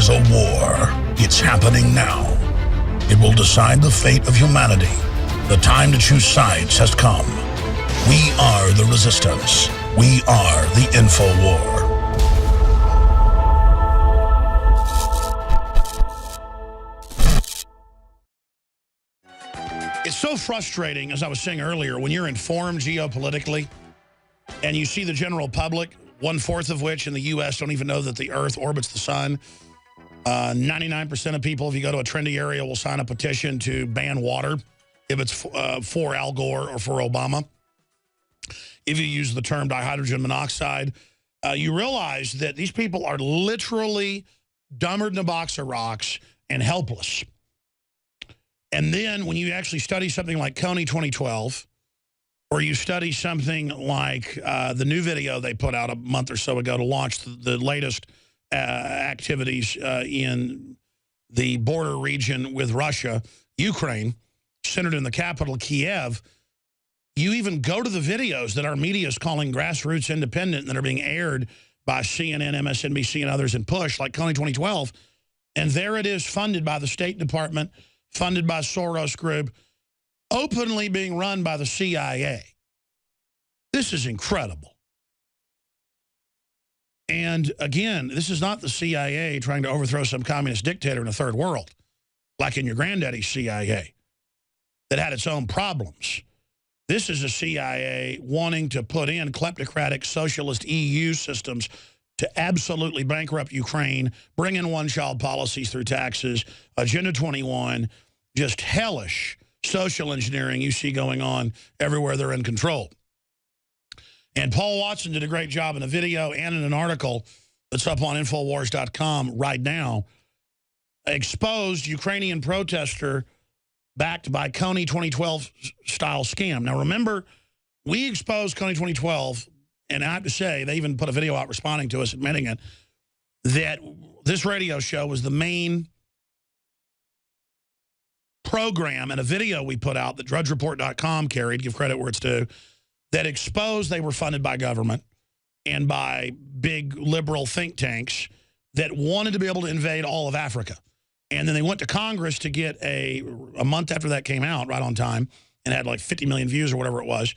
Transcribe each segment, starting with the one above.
is a war. It's happening now. It will decide the fate of humanity. The time to choose sides has come. We are the resistance. We are the info war. It's so frustrating, as I was saying earlier, when you're informed geopolitically and you see the general public, 1/4 of which in the U.S. don't even know that the Earth orbits the sun. 99% of people, if you go to a trendy area, will sign a petition to ban water if it's for Al Gore or for Obama. If you use the term dihydrogen monoxide, you realize that these people are literally dumber than a box of rocks and helpless. And then when you actually study something like Coney 2012, or you study something like the new video they put out a month or so ago to launch the latest activities in the border region with Russia, Ukraine, centered in the capital, Kiev, you even go to the videos that our media is calling grassroots independent and that are being aired by CNN, MSNBC, and others, and push, like Coney 2012, and there it is, funded by the State Department, funded by Soros Group, openly being run by the CIA. This is incredible. And again, this is not the CIA trying to overthrow some communist dictator in the third world, like in your granddaddy's CIA, that had its own problems. This is a CIA wanting to put in kleptocratic socialist EU systems to absolutely bankrupt Ukraine, bring in one-child policies through taxes, Agenda 21, just hellish social engineering you see going on everywhere they're in control. And Paul Watson did a great job in a video and in an article that's up on Infowars.com right now, exposed Ukrainian protester backed by Coney 2012 style scam. Now remember, we exposed Coney 2012, and I have to say, they even put a video out responding to us, admitting it, that this radio show was the main program and a video we put out that DrudgeReport.com carried, give credit where it's due, that exposed they were funded by government and by big liberal think tanks that wanted to be able to invade all of Africa. And then they went to Congress to get a month after that came out, right on time, and had like 50 million views or whatever it was.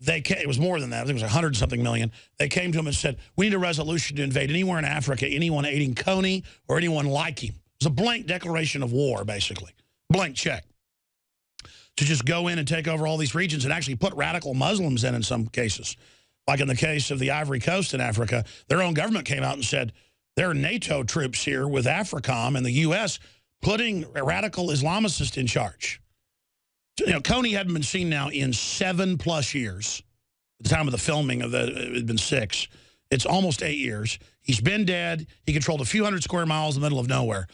It was more than that. I think it was 100-something million. They came to him and said, we need a resolution to invade anywhere in Africa, anyone aiding Coney or anyone like him. It was a blank declaration of war, basically. Blank check. To just go in and take over all these regions and actually put radical Muslims in some cases. Like in the case of the Ivory Coast in Africa, their own government came out and said, there are NATO troops here with AFRICOM and the U.S. putting a radical Islamicist in charge. You know, Coney hadn't been seen now in 7+ years. At the time of the filming, it had been 6. It's almost 8 years. He's been dead. He controlled a few hundred square miles in the middle of nowhere.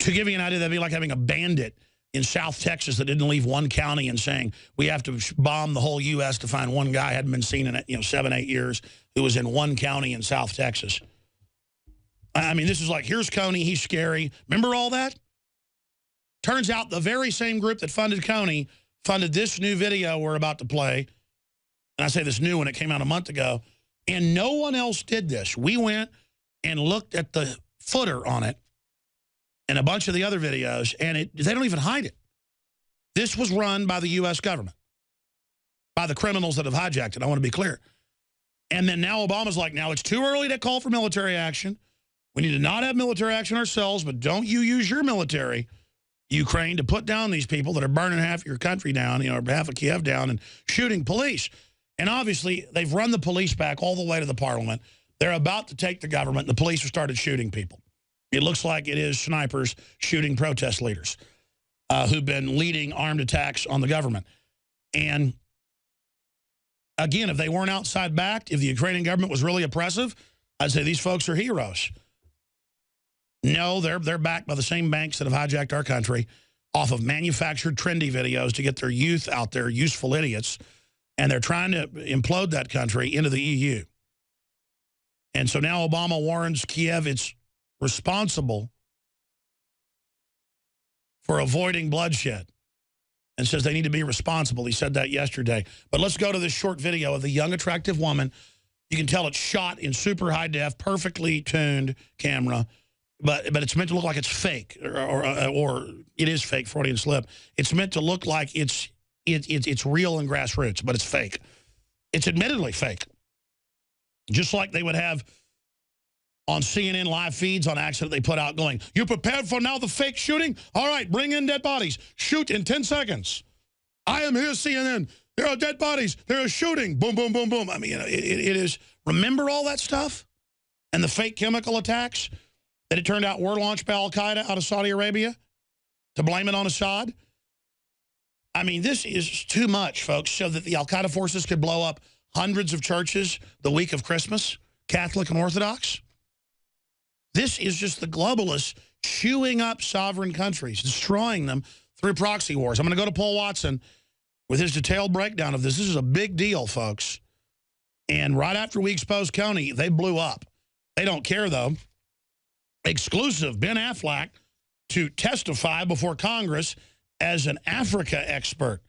To give you an idea, that'd be like having a bandit in South Texas that didn't leave one county and saying, we have to bomb the whole U.S. to find one guy hadn't been seen in 7, 8 years who was in one county in South Texas. I mean, this is like, here's Coney, he's scary. Remember all that? Turns out the very same group that funded Coney funded this new video we're about to play. And I say this new one, it came out a month ago. And no one else did this. We went and looked at the footer on it and a bunch of the other videos, and they don't even hide it. This was run by the U.S. government, by the criminals that have hijacked it, I want to be clear. And then now Obama's like, now it's too early to call for military action. We need to not have military action ourselves, but don't you use your military, Ukraine, to put down these people that are burning half your country down, or half of Kiev down, and shooting police. And obviously, they've run the police back all the way to the parliament. They're about to take the government, and the police have started shooting people. It looks like it is snipers shooting protest leaders who've been leading armed attacks on the government. And again, if they weren't outside backed, if the Ukrainian government was really oppressive, I'd say these folks are heroes. No, they're backed by the same banks that have hijacked our country off of manufactured trendy videos to get their youth out there, useful idiots, and they're trying to implode that country into the EU. And so now Obama warns Kiev it's responsible for avoiding bloodshed and says they need to be responsible. He said that yesterday. But let's go to this short video of the young, attractive woman. You can tell it's shot in super high def, perfectly tuned camera, but it's meant to look like it's fake, or it is fake, Freudian slip. It's meant to look like it's real and grassroots, but it's fake. It's admittedly fake. Just like they would have on CNN live feeds on accident, they put out going, "You prepared for now the fake shooting? All right, bring in dead bodies. Shoot in 10 seconds. I am here, CNN. There are dead bodies. There is shooting. Boom, boom, boom, boom." I mean, it is, remember all that stuff? And the fake chemical attacks that it turned out were launched by Al-Qaeda out of Saudi Arabia to blame it on Assad? I mean, this is too much, folks, so that the Al-Qaeda forces could blow up hundreds of churches the week of Christmas, Catholic and Orthodox. This is just the globalists chewing up sovereign countries, destroying them through proxy wars. I'm going to go to Paul Watson with his detailed breakdown of this. This is a big deal, folks. And right after we exposed Coney, they blew up. They don't care, though. Exclusive, Ben Affleck to testify before Congress as an Africa expert.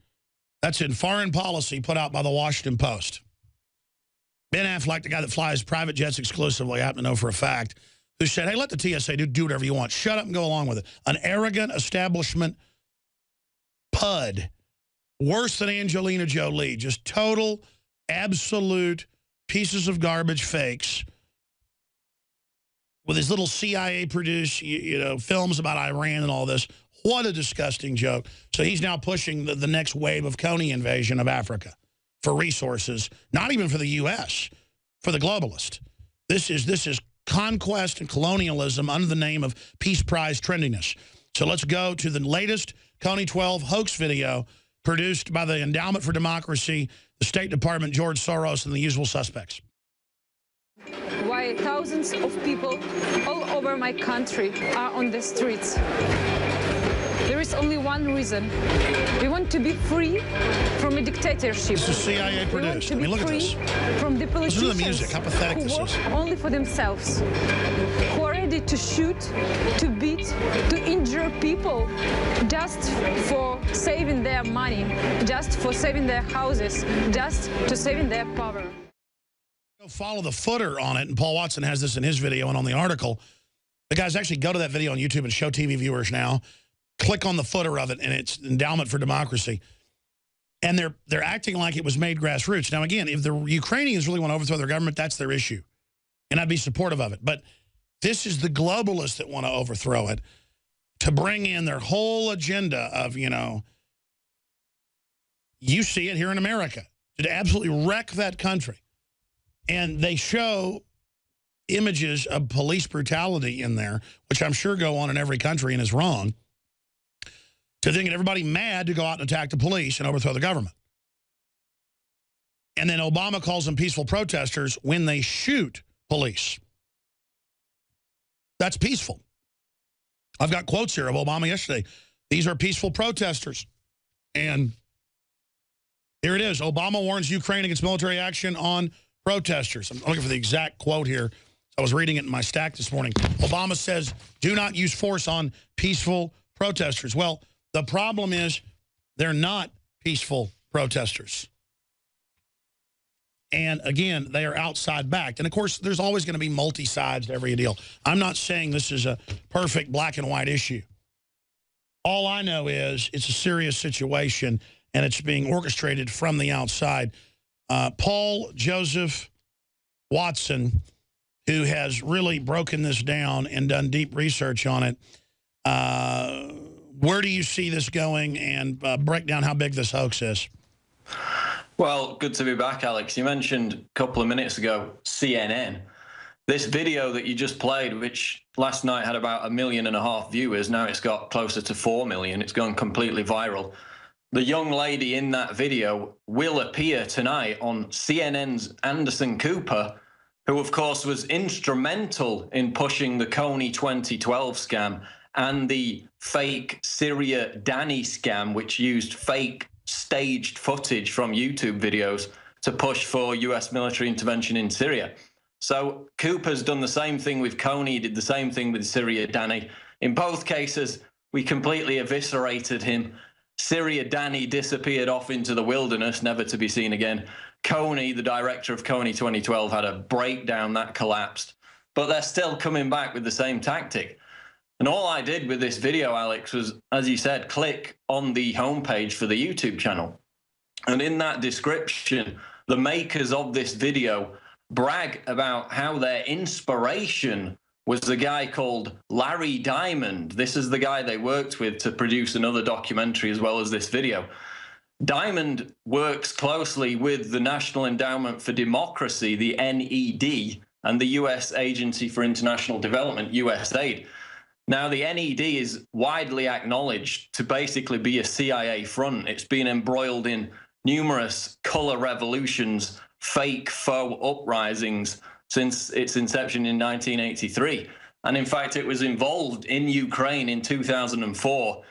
That's in Foreign Policy, put out by the Washington Post. Ben Affleck, the guy that flies private jets exclusively, I happen to know for a fact, who said, hey, let the TSA do whatever you want. Shut up and go along with it. An arrogant establishment pud. Worse than Angelina Jolie. Just total, absolute pieces of garbage fakes. With his little CIA-produced, films about Iran and all this. What a disgusting joke. So he's now pushing the next wave of Coney invasion of Africa for resources, not even for the U.S., for the globalist. This is conquest and colonialism under the name of Peace Prize trendiness. So let's go to the latest Coney 12 hoax video produced by the Endowment for Democracy, the State Department, George Soros, and the usual suspects. Why thousands of people all over my country are on the streets. There is only one reason. We want to be free from a dictatorship. This is CIA produced. I mean, look at this. From the politicians listen to the music. How pathetic who this work is. only for themselves, who are ready to shoot, to beat, to injure people just for saving their money, just for saving their houses, just to saving their power. Follow the footer on it, and Paul Watson has this in his video and on the article. The guys actually go to that video on YouTube and show TV viewers now. Click on the footer of it, and it's Endowment for Democracy. And they're acting like it was made grassroots. Now, again, if the Ukrainians really want to overthrow their government, that's their issue. And I'd be supportive of it. But this is the globalists that want to overthrow it to bring in their whole agenda of, you see it here in America, to absolutely wreck that country. And they show images of police brutality in there, which I'm sure go on in every country and is wrong, to then get everybody mad to go out and attack the police and overthrow the government. And then Obama calls them peaceful protesters when they shoot police. That's peaceful. I've got quotes here of Obama yesterday. These are peaceful protesters. And here it is. Obama warns Ukraine against military action on protesters. I'm looking for the exact quote here. I was reading it in my stack this morning. Obama says, do not use force on peaceful protesters. Well, the problem is they're not peaceful protesters. And again, they are outside backed. And of course, there's always going to be multi-sides to every deal. I'm not saying this is a perfect black and white issue. All I know is it's a serious situation and it's being orchestrated from the outside. Paul Joseph Watson, who has really broken this down and done deep research on it, where do you see this going, and break down how big this hoax is? Well, good to be back, Alex. You mentioned a couple of minutes ago CNN. This video that you just played, which last night had about 1.5 million viewers, now it's got closer to 4 million. It's gone completely viral. The young lady in that video will appear tonight on CNN's Anderson Cooper, who, of course, was instrumental in pushing the Coney 2012 scam and the fake Syria Danny scam, which used fake staged footage from YouTube videos to push for US military intervention in Syria. So Cooper's done the same thing with Coney, did the same thing with Syria Danny. In both cases, we completely eviscerated him. Syria Danny disappeared off into the wilderness, never to be seen again. Coney, the director of Coney 2012, had a breakdown that collapsed. But they're still coming back with the same tactic. And all I did with this video, Alex, was, as you said, click on the homepage for the YouTube channel. And in that description, the makers of this video brag about how their inspiration was a guy called Larry Diamond. This is the guy they worked with to produce another documentary as well as this video. Diamond works closely with the National Endowment for Democracy, the NED, and the U.S. Agency for International Development, USAID. Now, the NED is widely acknowledged to basically be a CIA front. It's been embroiled in numerous color revolutions, fake faux uprisings since its inception in 1983. And in fact, it was involved in Ukraine in 2004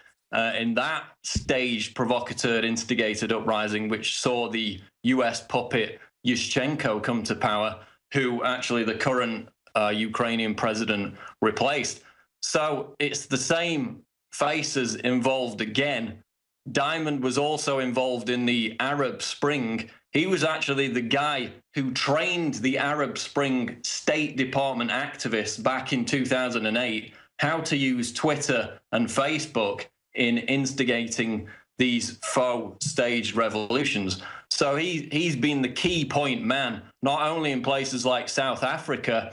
in that staged, provocateur, instigated uprising, which saw the US puppet Yushchenko come to power, who actually the current Ukrainian president replaced. So it's the same faces involved again. Diamond was also involved in the Arab Spring. He was actually the guy who trained the Arab Spring State Department activists back in 2008 how to use Twitter and Facebook in instigating these faux staged revolutions. So he's been the key point man, not only in places like South Africa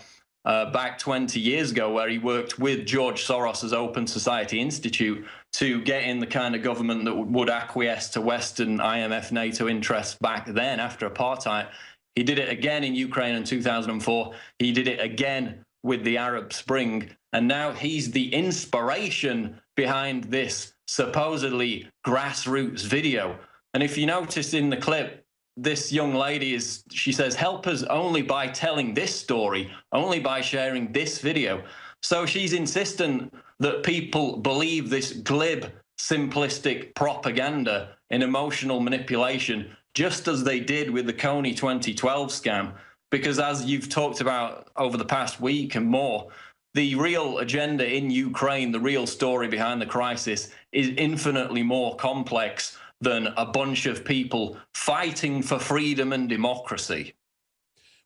back 20 years ago, where he worked with George Soros's Open Society Institute to get in the kind of government that would acquiesce to Western IMF, NATO interests back then after apartheid. He did it again in Ukraine in 2004. He did it again with the Arab Spring. And now he's the inspiration behind this supposedly grassroots video. And if you notice in the clip, this young lady she says, help us only by telling this story, only by sharing this video. So she's insistent that people believe this glib, simplistic propaganda and emotional manipulation, just as they did with the Coney 2012 scam. Because as you've talked about over the past week and more, the real agenda in Ukraine, the real story behind the crisis, is infinitely more complex than a bunch of people fighting for freedom and democracy.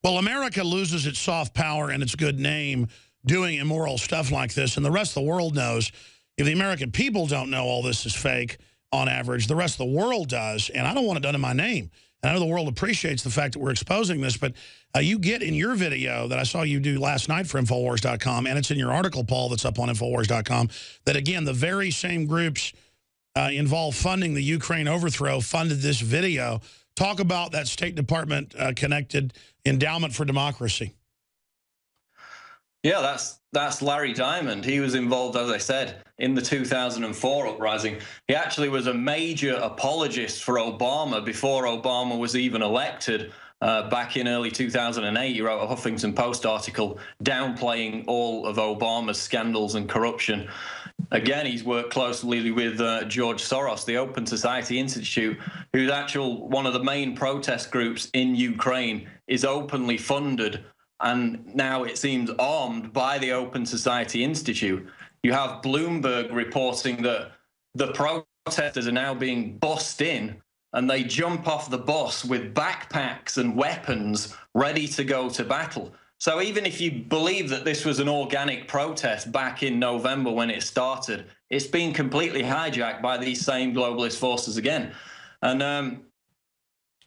Well, America loses its soft power and its good name doing immoral stuff like this, and the rest of the world knows. If the American people don't know all this is fake on average, the rest of the world does, and I don't want it done in my name. And I know the world appreciates the fact that we're exposing this, but you get in your video that I saw you do last night for Infowars.com, and it's in your article, Paul, that's up on Infowars.com, that, again, the very same groups involved funding the Ukraine overthrow funded this video. Talk about that State Department-connected Endowment for Democracy. Yeah, that's Larry Diamond. He was involved, as I said, in the 2004 uprising. He actually was a major apologist for Obama before Obama was even elected. Back in early 2008, he wrote a Huffington Post article downplaying all of Obama's scandals and corruption. Again, he's worked closely with George Soros, the Open Society Institute, who's one of the main protest groups in Ukraine, is openly funded and now it seems armed by the Open Society Institute. You have Bloomberg reporting that the protesters are now being bussed in and they jump off the bus with backpacks and weapons ready to go to battle. So even if you believe that this was an organic protest back in November when it started, it's been completely hijacked by these same globalist forces again. And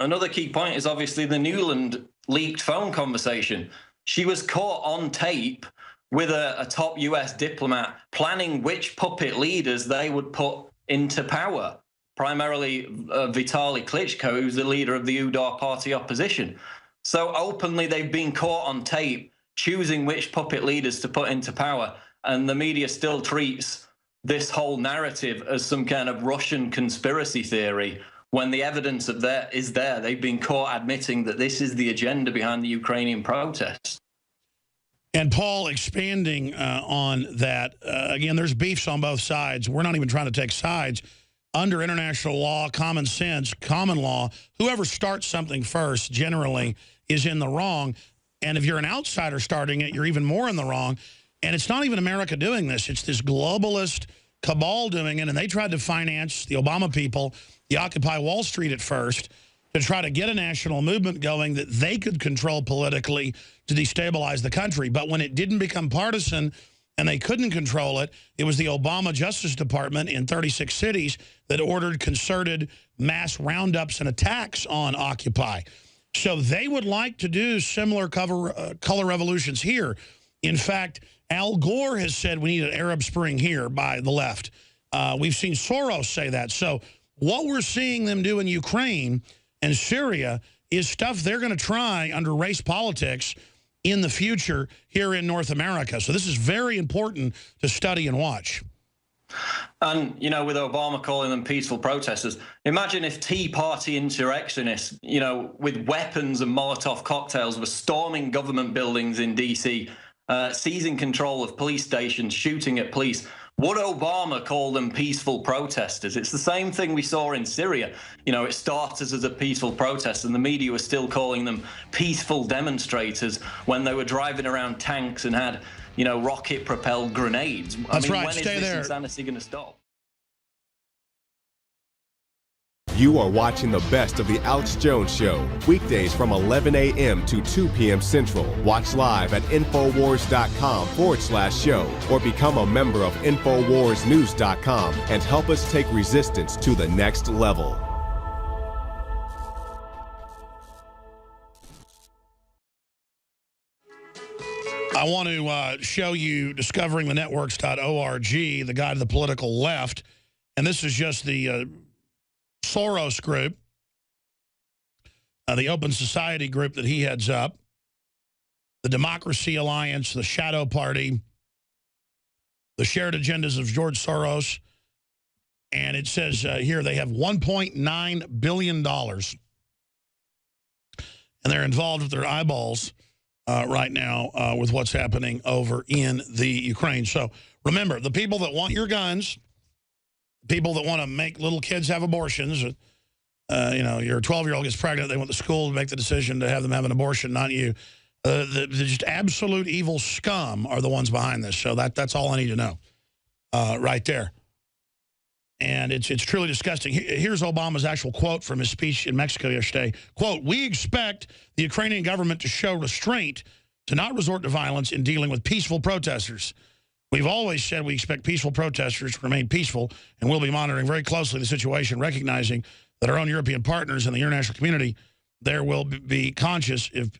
another key point is obviously the Newland leaked phone conversation. She was caught on tape with a top US diplomat planning which puppet leaders they would put into power, primarily Vitaly Klitschko, who's the leader of the UDAR party opposition. So openly they've been caught on tape choosing which puppet leaders to put into power, and the media still treats this whole narrative as some kind of Russian conspiracy theory when the evidence of that is there. They've been caught admitting that this is the agenda behind the Ukrainian protests. And Paul, expanding on that, again, there's beefs on both sides. We're not even trying to take sides. Under international law, common sense, common law, whoever starts something first generally is in the wrong. And if you're an outsider starting it, you're even more in the wrong. And it's not even America doing this. It's this globalist cabal doing it. And they tried to finance the Obama people, the Occupy Wall Street at first, to try to get a national movement going that they could control politically to destabilize the country. But when it didn't become partisan and they couldn't control it. It was the Obama Justice Department in 36 cities that ordered concerted mass roundups and attacks on Occupy. So they would like to do similar color revolutions here. In fact, Al Gore has said we need an Arab Spring here by the left. We've seen Soros say that. So what we're seeing them do in Ukraine and Syria is stuff they're going to try under race politics in the future here in North America. So this is very important to study and watch. And, you know, with Obama calling them peaceful protesters, imagine if Tea Party insurrectionists, you know, with weapons and Molotov cocktails were storming government buildings in D.C., seizing control of police stations, shooting at police. Would Obama call them peaceful protesters? It's the same thing we saw in Syria. You know, it started as a peaceful protest, and the media was still calling them peaceful demonstrators when they were driving around tanks and had, you know, rocket-propelled grenades. That's right. When Stay is this there. insanity going to stop? You are watching the best of the Alex Jones Show, weekdays from 11 a.m. to 2 p.m. Central. Watch live at Infowars.com/show or become a member of InfoWarsNews.com and help us take resistance to the next level. I want to show you discoveringthenetworks.org, the guide to the political left. And this is just the Soros group, the Open Society group that he heads up, the Democracy Alliance, the Shadow Party, the shared agendas of George Soros. And it says here they have $1.9 billion. And they're involved with their eyeballs right now with what's happening over in the Ukraine. So remember, the people that want your guns, people that want to make little kids have abortions, you know, your 12-year-old gets pregnant, they want the school to make the decision to have them have an abortion, not you. The just absolute evil scum are the ones behind this. So that's all I need to know right there. And it's truly disgusting. Here's Obama's actual quote from his speech in Mexico yesterday. Quote, "We expect the Ukrainian government to show restraint, to not resort to violence in dealing with peaceful protesters. We've always said we expect peaceful protesters to remain peaceful, and we'll be monitoring very closely the situation, recognizing that our own European partners and the international community there will be conscious if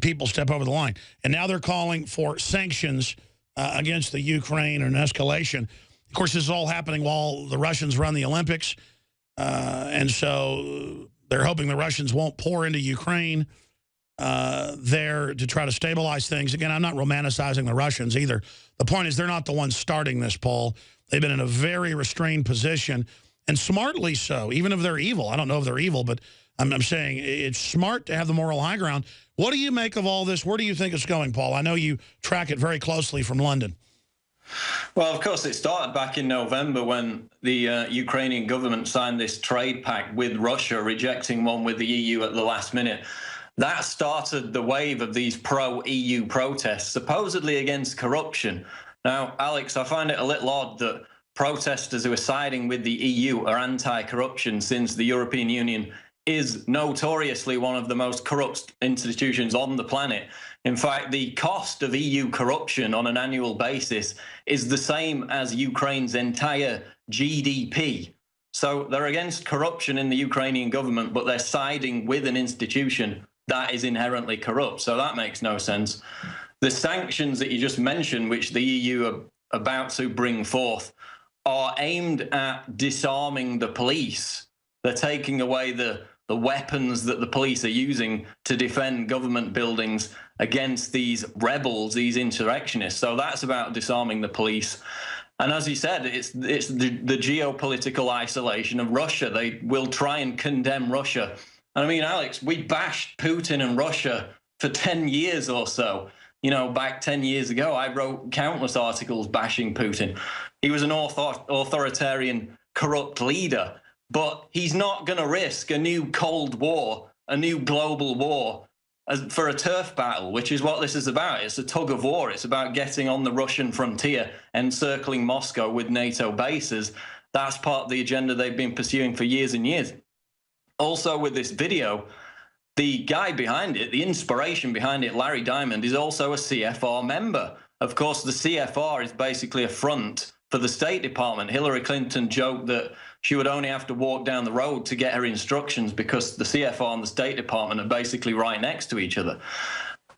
people step over the line." And now they're calling for sanctions against the Ukraine and an escalation. Of course, this is all happening while the Russians run the Olympics, and so they're hoping the Russians won't pour into Ukraine there to try to stabilize things. Again, I'm not romanticizing the Russians either. The point is they're not the ones starting this, Paul. They've been in a very restrained position, and smartly so, even if they're evil. I don't know if they're evil, but I'm saying it's smart to have the moral high ground. What do you make of all this? Where do you think it's going, Paul? I know you track it very closely from London. Well, of course, it started back in November when the Ukrainian government signed this trade pact with Russia, rejecting one with the EU at the last minute. That started the wave of these pro-EU protests, supposedly against corruption. Now, Alex, I find it a little odd that protesters who are siding with the EU are anti-corruption, since the European Union is notoriously one of the most corrupt institutions on the planet. In fact, the cost of EU corruption on an annual basis is the same as Ukraine's entire GDP. So they're against corruption in the Ukrainian government, but they're siding with an institution that is inherently corrupt. So that makes no sense. The sanctions that you just mentioned, which the EU are about to bring forth, are aimed at disarming the police. They're taking away the weapons that the police are using to defend government buildings against these rebels, these insurrectionists. So that's about disarming the police. And as you said, it's the geopolitical isolation of Russia. They will try and condemn Russia. And I mean, Alex, we bashed Putin and Russia for 10 years or so. You know, back 10 years ago, I wrote countless articles bashing Putin. He was an authoritarian, corrupt leader. But he's not going to risk a new Cold War, a new global war, for a turf battle, which is what this is about. It's a tug of war. It's about getting on the Russian frontier, encircling Moscow with NATO bases. That's part of the agenda they've been pursuing for years and years. Also, with this video, the guy behind it, the inspiration behind it, Larry Diamond, is also a CFR member. Of course, the CFR is basically a front for the State Department. Hillary Clinton joked that she would only have to walk down the road to get her instructions because the CFR and the State Department are basically right next to each other.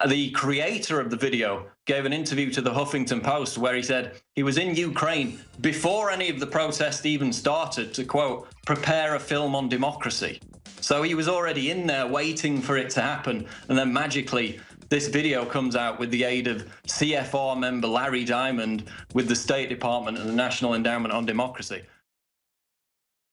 The creator of the video gave an interview to the Huffington Post where he said he was in Ukraine before any of the protests even started to, quote, prepare a film on democracy. So he was already in there waiting for it to happen. And then magically, this video comes out with the aid of CFR member Larry Diamond with the State Department and the National Endowment on Democracy.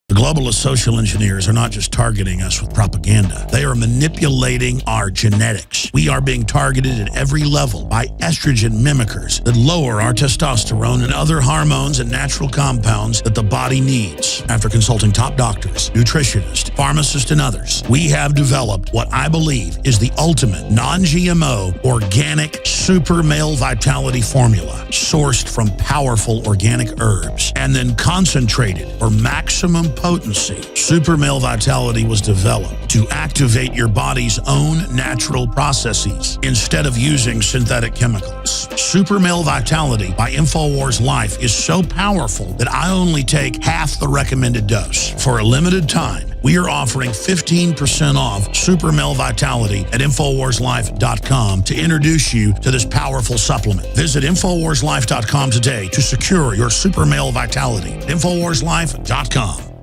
The globalist social engineers are not just targeting us with propaganda. They are manipulating our genetics. We are being targeted at every level by estrogen mimickers that lower our testosterone and other hormones and natural compounds that the body needs. After consulting top doctors, nutritionists, pharmacists, and others, we have developed what I believe is the ultimate non-GMO organic super male vitality formula sourced from powerful organic herbs and then concentrated for maximum potency. Super Male Vitality was developed to activate your body's own natural processes instead of using synthetic chemicals. Super Male Vitality by InfoWars Life is so powerful that I only take half the recommended dose. For a limited time, we are offering 15% off Super Male Vitality at InfoWarsLife.com to introduce you to this powerful supplement. Visit InfoWarsLife.com today to secure your Super Male Vitality. InfoWarsLife.com.